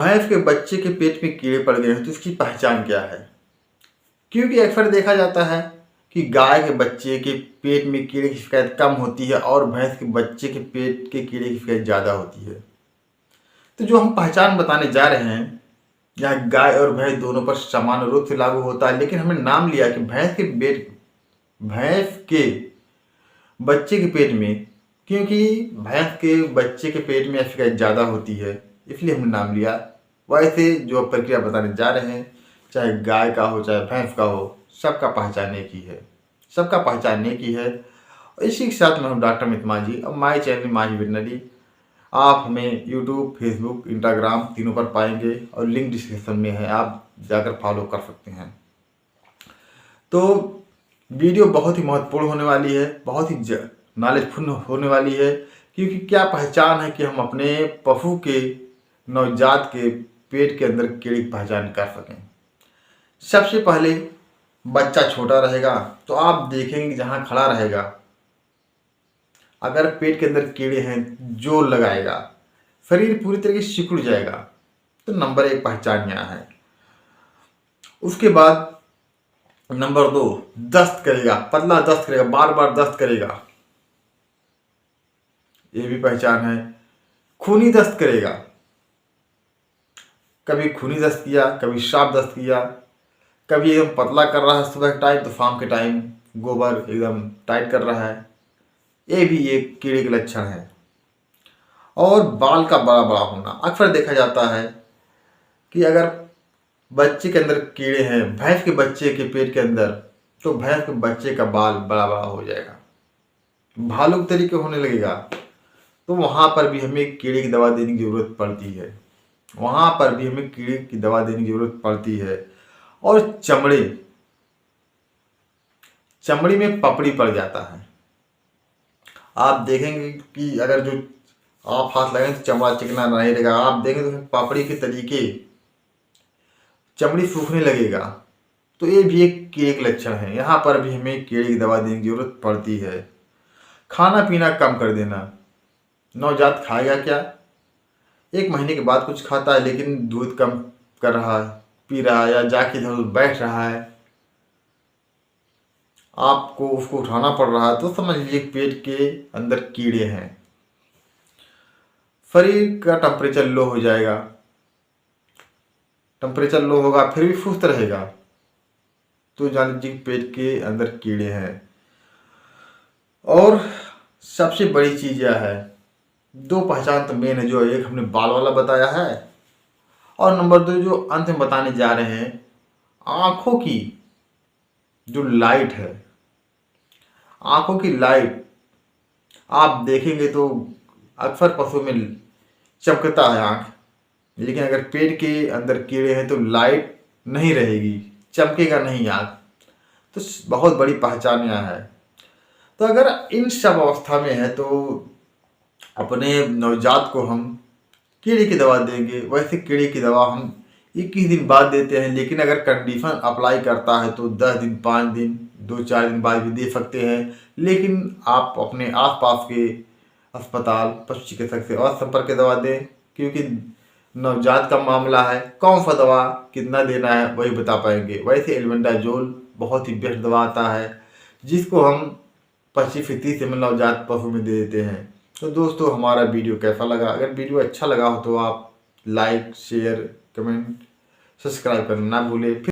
भैंस के बच्चे के पेट में कीड़े पड़ गए हैं तो इसकी पहचान क्या है? क्योंकि अक्सर देखा जाता है कि गाय के बच्चे के पेट में कीड़े की शिकायत कम होती है और भैंस के बच्चे के पेट के कीड़े की शिकायत ज़्यादा होती है। तो जो हम पहचान बताने जा रहे हैं यह गाय और भैंस दोनों पर समान रूप से लागू होता है, लेकिन हमने नाम लिया कि भैंस के बच्चे के पेट में, क्योंकि भैंस के बच्चे के पेट में शिकायत ज़्यादा होती है इसलिए हमने नाम लिया। वैसे जो प्रक्रिया बताने जा रहे हैं, चाहे गाय का हो चाहे भैंस का हो, सबका पहचानने की है। और इसी के साथ मैं हूँ डॉक्टर अमित माझी और माई चैनल माझी वेटनरी। आप हमें यूट्यूब, फेसबुक, इंस्टाग्राम तीनों पर पाएंगे और लिंक डिस्क्रिप्शन में है, आप जाकर फॉलो कर सकते हैं। तो वीडियो बहुत ही महत्वपूर्ण होने वाली है, बहुत ही नॉलेजफुल होने वाली है, क्योंकि क्या पहचान है कि हम अपने पशु के नवजात के पेट के अंदर कीड़े की पहचान कर सकें। सबसे पहले बच्चा छोटा रहेगा तो आप देखेंगे जहाँ खड़ा रहेगा, अगर पेट के अंदर कीड़े हैं जोर लगाएगा, शरीर पूरी तरीके से सिकुड़ जाएगा, तो नंबर 1 पहचान यहाँ है। उसके बाद नंबर 2, दस्त करेगा, पतला दस्त करेगा, बार बार दस्त करेगा, ये भी पहचान है। खूनी दस्त करेगा, कभी खूनी दस्त किया, कभी साफ दस्त किया, कभी एकदम पतला कर रहा है सुबह के टाइम तो शाम के टाइम गोबर एकदम टाइट कर रहा है, ये भी एक कीड़े के लक्षण है। और बाल का बड़ा बड़ा होना, अक्सर देखा जाता है कि अगर बच्चे के अंदर कीड़े हैं भैंस के बच्चे के पेट के अंदर, तो भैंस के बच्चे का बाल बड़ा बड़ा हो जाएगा, भालू के तरीके होने लगेगा। तो वहाँ पर भी हमें कीड़े की दवा देने की ज़रूरत पड़ती है, और चमड़ी में पपड़ी पड़ जाता है। आप देखेंगे कि अगर जो आप हाथ लगाएं तो चमड़ा चिकना नहीं रहेगा, आप देखेंगे तो पपड़ी के तरीके चमड़ी सूखने लगेगा, तो ये भी एक कीड़े के लक्षण है। यहाँ पर भी हमें कीड़े की दवा देने की जरूरत पड़ती है। खाना पीना कम कर देना, नवजात खाएगा क्या? 1 महीने के बाद कुछ खाता है लेकिन दूध कम कर रहा है, पी रहा है, या जाके इधर बैठ रहा है, आपको उसको उठाना पड़ रहा है, तो समझ लीजिए पेट के अंदर कीड़े हैं। शरीर का टेम्परेचर लो हो जाएगा, टेम्परेचर लो होगा फिर भी सुस्त रहेगा, तो जान लीजिए पेट के अंदर कीड़े हैं। और सबसे बड़ी चीज़ यह है, 2 पहचान तो मेन है, जो एक हमने बाल वाला बताया है, और नंबर 2 जो अंत में बताने जा रहे हैं, आँखों की जो लाइट है, आँखों की लाइट आप देखेंगे तो अक्सर पशु में चमकता है आँख, लेकिन अगर पेट के अंदर कीड़े हैं तो लाइट नहीं रहेगी, चमकेगा नहीं आँख, तो बहुत बड़ी पहचान यहाँ है। तो अगर इन सब अवस्था में है तो अपने नवजात को हम कीड़े की दवा देंगे। वैसे कीड़े की दवा हम 21 दिन बाद देते हैं, लेकिन अगर कंडीशन अप्लाई करता है तो 10 दिन, 5 दिन, 2-4 दिन बाद भी दे सकते हैं। लेकिन आप अपने आसपास के अस्पताल, पशु चिकित्सक से अवश्य संपर्क दवा दें, क्योंकि नवजात का मामला है, कौन सा दवा कितना देना है वही बता पाएंगे। वैसे एल्बेंडाजोल बहुत ही बेस्ट दवा आता है, जिसको हम 25 से 30 ml नवजात पशु में दे देते हैं। तो दोस्तों हमारा वीडियो कैसा लगा? अगर वीडियो अच्छा लगा हो तो आप लाइक, शेयर, कमेंट, सब्सक्राइब करना ना भूलें।